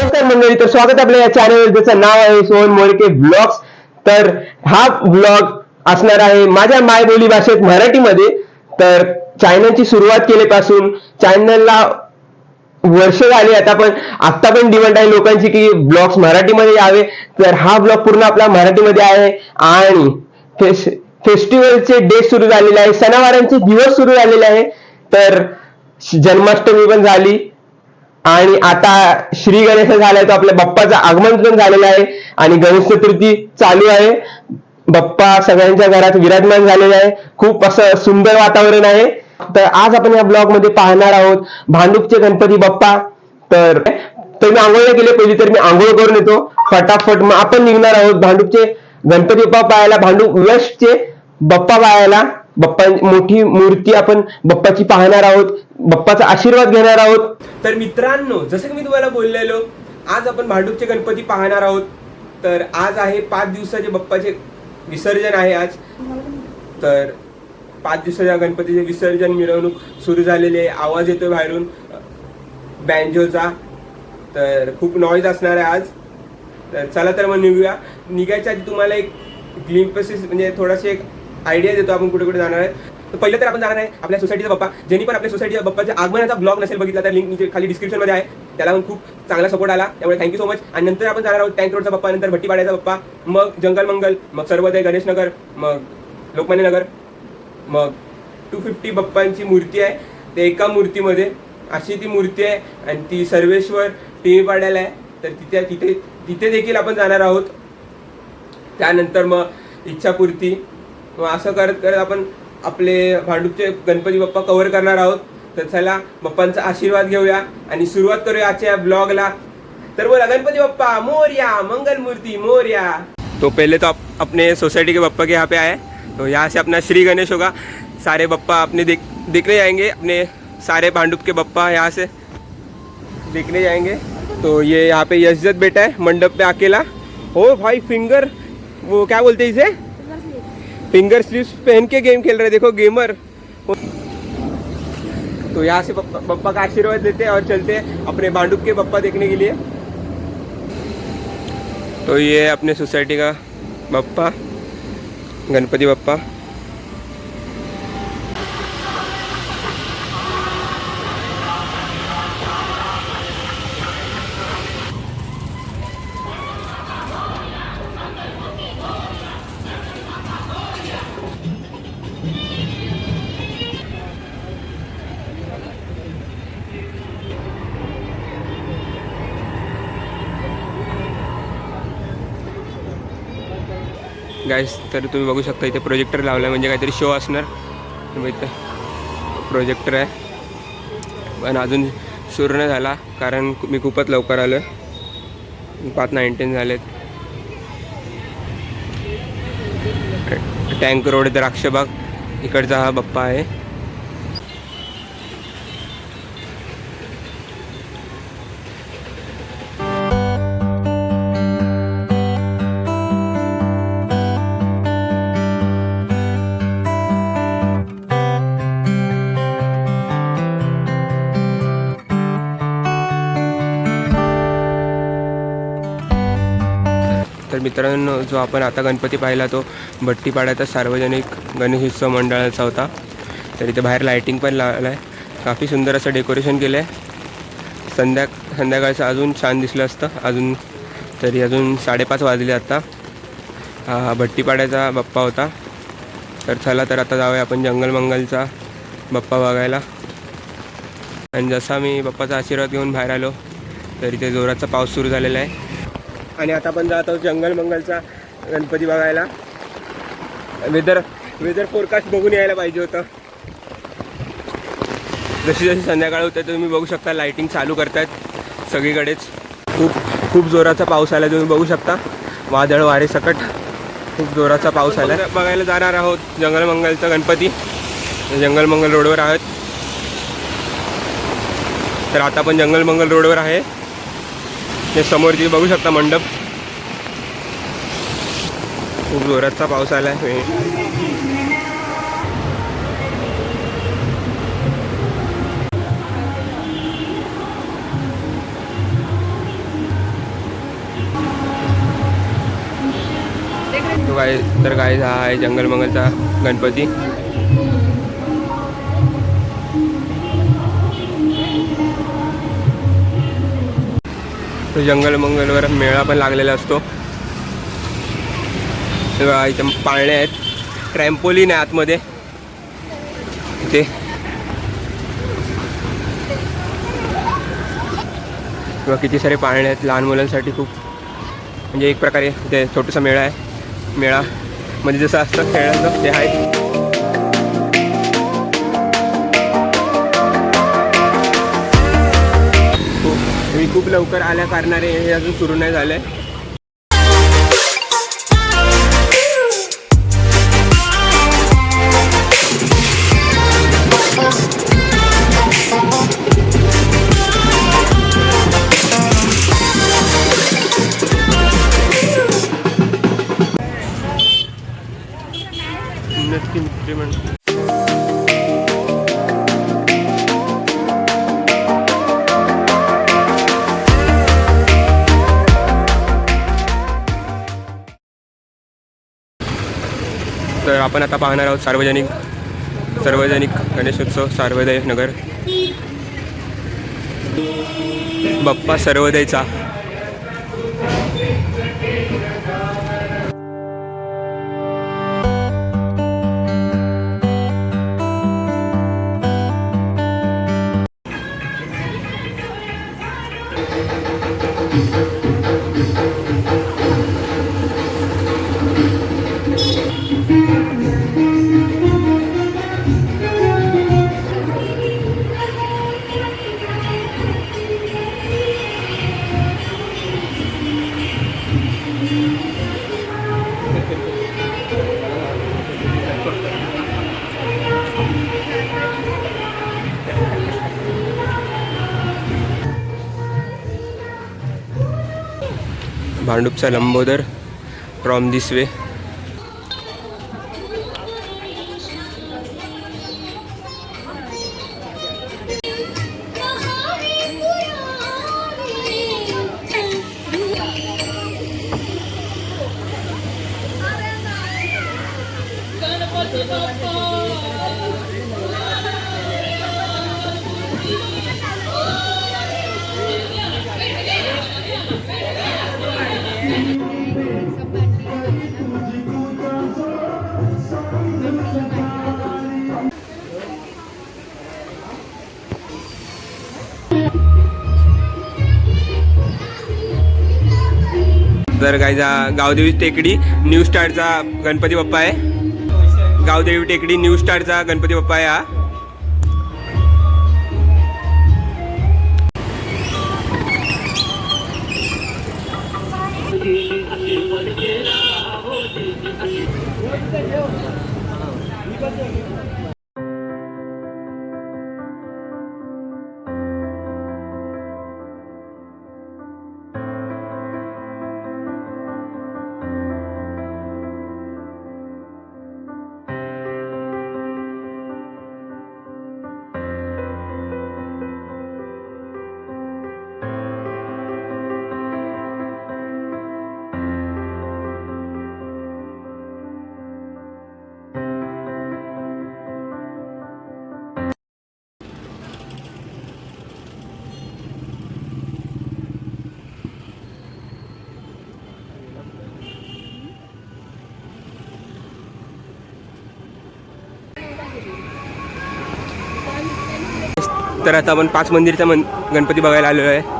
नमस्कार मंडळी, तर स्वागत आपल्या या चॅनलवर, ज्याचं नाव आहे सोहन मोडके ब्लॉग्स। तर हा ब्लॉग असणार आहे माझ्या मायबोली भाषेत मराठीमध्ये। तर चॅनलची सुरुवात केल्यापासून चॅनलला वर्ष झाली आता पण डिमांड आहे लोकांची की ब्लॉग्स मराठीमध्ये यावे। तर हा ब्लॉग पूर्ण आपला मराठीमध्ये आहे आणि फेस्टिवलचे डे सुरू झालेले आहे, सणावारांचे दिवस सुरू झालेले आहे। तर जन्माष्टमी पण झाली आणि आता श्री गणेश झालाय, तो आपल्या बाप्पाचं आगमन पण झालेलं आहे आणि गणेश चतुर्थी चालू आहे। बाप्पा सगळ्यांच्या घरात विराजमान झालेला आहे, खूप असं सुंदर वातावरण आहे। तर आज आपण या ब्लॉग मध्ये पाहणार आहोत भांडुपचे गणपती बाप्पा। तर मी आंघोळ केली, पहिली तर मी आंघोळ करून येतो फटाफट, मग आपण निघणार आहोत भांडुपचे गणपती बाप्पा पाहायला, भांडुप वेस्टचे बाप्पा पाहायला। बाप्पा मोठी मूर्ती आपण बाप्पाची पाहणार आहोत, बाप्पाचा आशीर्वाद घेणार आहोत। तर मित्रांनो, जसं की मी तुम्हाला बोललेलो, आज आपण भांडुपचे गणपती पाहणार आहोत। तर आज आहे 5 दिवसाचे बाप्पाचे विसर्जन आहे आज। तर 5 दिवसाच्या गणपतीचे विसर्जन मिरवणूक सुरू झालेली आहे, आवाज येतोय बाहेरून बँजोचा, तर खूप नॉईज असणार आहे आज। तर चला तर मग निघूया। निघायच्या आधी तुम्हाला एक ग्लिम्पसेस म्हणजे थोडासे एक आयडिया देतो आपण कुठे कुठे जाणार आहे। तर पहिलं तर आपण जाणार आहे आपल्या सोसायटीचा बाप्पा। ज्यांनी पण आपल्या सोसायटीच्या बाप्पाच्या आगमनाचा ब्लॉग नसेल बघितला तर लिंक नीचे खाली डिस्क्रिप्शनमध्ये आहे, त्याला पण खूप चांगला सपोर्ट आला, त्यामुळे थँक्यू सो मच। आणि नंतर आपण जाणार आहोत टँक रोडचा बाप्पा, नंतर भट्टीपाड्याचा बाप्पा, मग जंगल मंगल, मग सर्वोदय गणेशनगर, मग लोकमान्य नगर, मग 250 बाप्पांची मूर्ती आहे। ते एका मूर्तीमध्ये अशी ती मूर्ती आहे आणि ती सर्वेश्वर टीव्ही पाड्याला आहे, तर तिथे देखील आपण जाणार आहोत। त्यानंतर मग इच्छापूर्ती, मग असं करत करत आपण आपले भांडुपचे गणपती बाप्पा कव्हर करणार आहोत। तर चला बाप्पांचा आशीर्वाद घेऊया आणि सुरुवात करूया आजच्या ब्लॉगला। तर बोला गणपती बाप्पा मोरया, मंगल मूर्ति मोरया। तो पहले तो अपने सोसाइटी के बाप्पा के यहाँ पे आए, तो यहाँ से अपना श्री गणेश होगा, सारे बाप्पा अपने देखने जाएंगे, अपने सारे भांडुप के बाप्पा यहाँ से देखने जाएंगे। तो ये यहाँ पे यशजत बेटा है मंडप में अकेला। ओ भाई फिंगर, वो क्या बोलते हैं इसे, फिंगर स्लीव्स पहन के गेम खेल रहे, देखो गेमर। तो यहाँ से बप्पा का आशीर्वाद लेते हैं और चलते हैं अपने भांडुप के बप्पा देखने के लिए। तो ये अपने सोसाइटी का बप्पा गणपति बप्पा। गाइस, तर तुम्ही बघू शकता इथे प्रोजेक्टर लावला आहे, म्हणजे काहीतरी शो असणार। इथे प्रोजेक्टर आहे, पण अजून सुरू नाही झाला कारण मी खूपच लवकर आलो आहे, 5:19 झालेत। टँक रोड द्राक्षबाग इकडचा हा बाप्पा आहे। तर मित्रांनो, जो आपण आता गणपती पाहिला तो भट्टीपाड्याचा सार्वजनिक गणेशोत्सव मंडळाचा होता। तर इथे बाहेर लाइटिंग पण लावलं आहे, काफ़ी सुंदर असं डेकोरेशन केलं आहे। संध्याकाळचं अजून छान दिसलं असतं अजून, तरी अजून 5:30 वाजले आता। हा भट्टीपाड्याचा बाप्पा होता। तर चला तर आता जाऊया आपण जंगल मंगलचा बाप्पा बघायला। आणि जसा मी बाप्पाचा आशीर्वाद घेऊन बाहेर आलो तर इथे जोराचा पाऊस सुरू झालेला आहे आणि आता आपण जात आहोत जंगल मंगलचा गणपती बघायला। वेदर फोरकास्ट बघून यायला पाहिजे होतं। जशी जशी संध्याकाळ होते तुम्ही बघू शकता लाइटिंग चालू करतायत सगळीकडेच। खूप जोराचा पाऊस आला, तुम्ही बघू शकता वादळ वारे सकट खूप जोराचा पाऊस आला। बघायला जाणार आहोत जंगल मंगलचा गणपती, जंगल मंगल रोडवर आहोत। तर आता आपण जंगल मंगल रोडवर आहे, हे समोर जी बघू शकता मंडप। खूप जोराचा पाऊस आला आहे। काय तर काय हा आहे जंगल मंगलचा गणपती. तो जंगल मंगलवर मेळा पण लागलेला असतो. तेव्हा इथे पाळणे आहेत, ट्रॅम्पोलिन आहे आतमध्ये ते. किंवा किती सारे पाळणे आहेत लहान मुलांसाठी. खूप म्हणजे एक प्रकारे ते छोटासा मेळा आहे. मेळा म्हणजे जसं असतं खेळाचं ते आहे. मी खूप लवकर आल्या कारणाने हे अजून सुरू नाही झालं आहे. नक्की मित्र म्हणतो. तर आपण आता पाहणार आहोत सार्वजनिक गणेशोत्सव सर्वोदय नगर. बाप्पा सर्वोदयचा. भांडूपचा लंबोदर फ्रॉम दिस वे. तर गायचा गावदेवी टेकडी न्यू स्टारचा गणपती बाप्पा आहे. गावदेवी टेकडी न्यू स्टारचा गणपती बाप्पा आहे हा. तर आता आपण 5 मंदिरचा गणपती बघायला आलेलो आहे.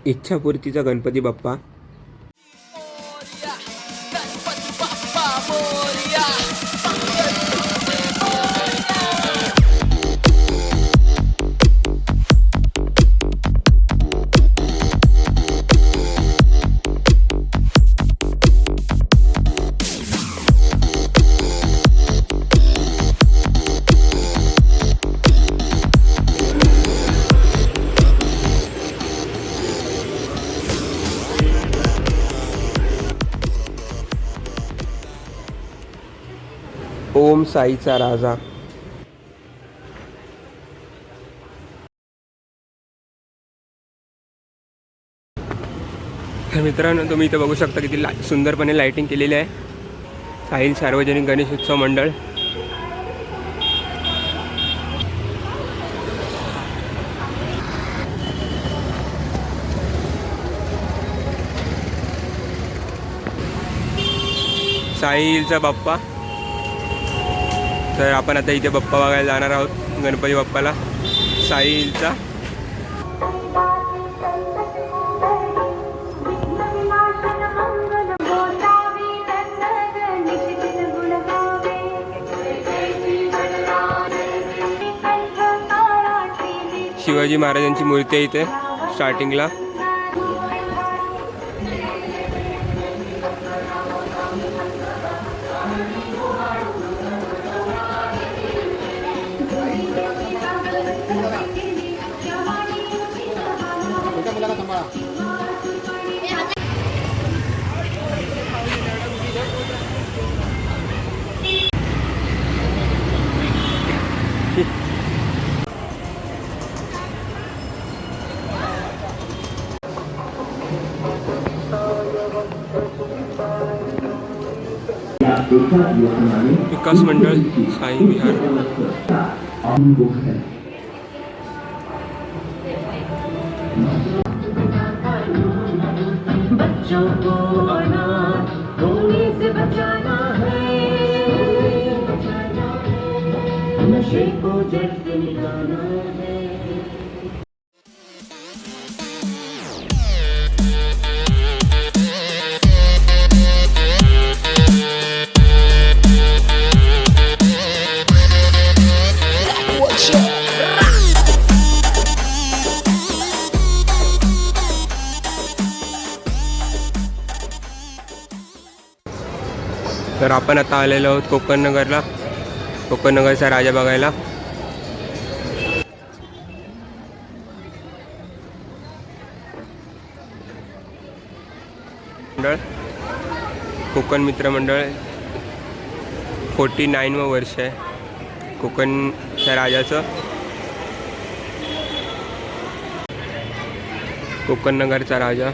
इच्छापूर्तीचा गणपती बाप्पा. ओम साईचा राजा. तर मित्रांनो, तुम्ही इथं बघू शकता किती सुंदरपणे लाइटिंग केलेली आहे. साहिल सार्वजनिक गणेश उत्सव मंडळ. साहिलचा बाप्पा. तर आपण आता इथे बाप्पा बघायला जाणार आहोत, गणपती बाप्पाला साहिलचा. शिवाजी महाराजांची मूर्ती आहे इथे स्टार्टिंगला. विकास मंडळ साई विहार. बच्चों को अनाथ होने से बचाना है, नशे को जड़ से मिटाना है. तर आपण आता आलेलो आहोत कोकण नगरला, कोकण नगरचा राजा बघायला. मंडळ कोकण मित्र मंडळ 49वं वर्ष आहे कोकणच्या राजाचं. कोकण नगरचा राजा.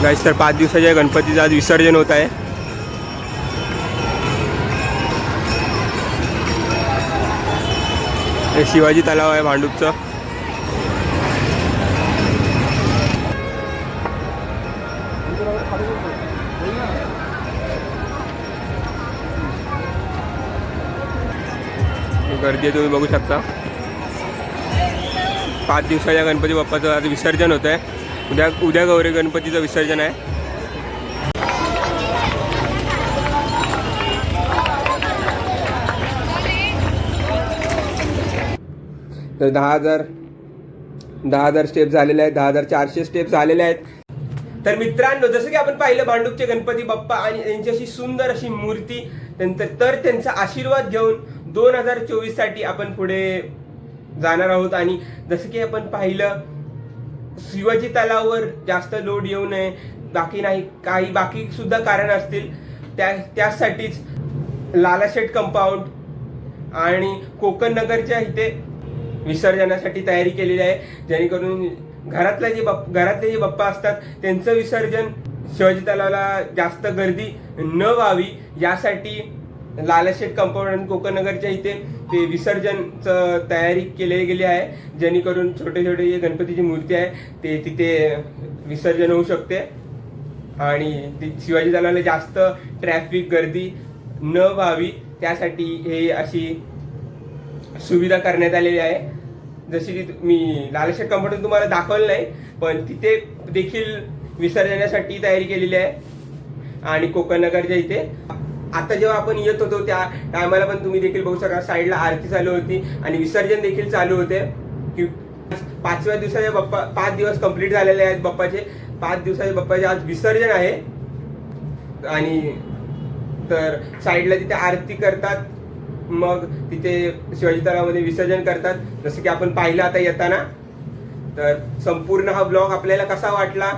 गाईस, तर 5 दिवसाच्या गणपतीचं आज विसर्जन होत आहे. हे शिवाजी तलाव आहे भांडूपचं. गर्दी आहे, तुम्ही बघू शकता. 5 दिवसाच्या गणपती बाप्पाचं आज विसर्जन होत आहे. उद्या गौरी गणपतीचं विसर्जन आहे. तर 10,000 स्टेप झालेले आहेत. 10,400 स्टेप झालेले आहेत. तर मित्रांनो, जसं की आपण पाहिलं भांडूपचे गणपती बाप्पा आणि त्यांची अशी सुंदर अशी मूर्ती, तर त्यांचा आशीर्वाद घेऊन 2024 साठी आपण पुढे जाणार आहोत. आणि जसं की आपण पाहिलं, शिवाजी तलावावर जास्त लोड येऊ नये, बाकी नाही काही बाकी सुद्धा कारण असतील, त्यासाठीच लालाशेठ कंपाऊंड आणि कोकण नगरच्या इथे विसर्जनासाठी तयारी केलेली आहे, जेणेकरून घरातले जे बाप्पा असतात त्यांचं विसर्जन शिवाजी तलावाला जास्त गर्दी न व्हावी यासाठी लालाशेठ कंपाऊंड आणि कोकण नगरच्या इथे ते विसर्जनचं तयारी केली गेली आहे, जेणेकरून छोटे छोटे जे गणपतीची मूर्ती आहे ते तिथे विसर्जन होऊ शकते आणि शिवाजी तलावाला जास्त ट्रॅफिक गर्दी न व्हावी त्यासाठी हे अशी सुविधा करण्यात आलेली आहे. जशी की मी लालाशेठ कंपाऊंड तुम्हाला दाखवलं नाही, पण तिथे देखील विसर्जनासाठी तयारी केलेली आहे. आणि कोकण नगरच्या इथे आता जेव्हा आपण येत होतो त्या टायमाला पण तुम्ही देखील बघू शकता, साईडला आरती चालू होती आणि विसर्जन देखील चालू होते. की 5व्या दिवसाचे बाप्पा 5 दिवस कंप्लीट झालेले आहेत बाप्पाचे. 5 दिवसाचे बाप्पाचे आज विसर्जन आहे आणि तर साईडला तिथे आरती करतात, मग तिथे शिवाजी तलावामध्ये विसर्जन करतात, जसं की आपण पाहिलं आता येताना. तर संपूर्ण हा ब्लॉग आपल्याला कसा वाटला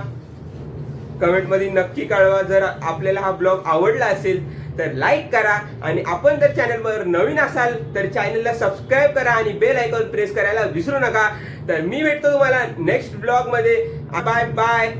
कमेंटमध्ये नक्की कळवा. जर आपल्याला हा ब्लॉग आवडला असेल तर लाईक करा आणि आपण जर चॅनलवर नवीन असाल तर चॅनलला सबस्क्राईब करा आणि बेल आयकॉन प्रेस करायला विसरू नका. तर मी भेटतो तुम्हाला नेक्स्ट ब्लॉग मध्ये. Bye bye.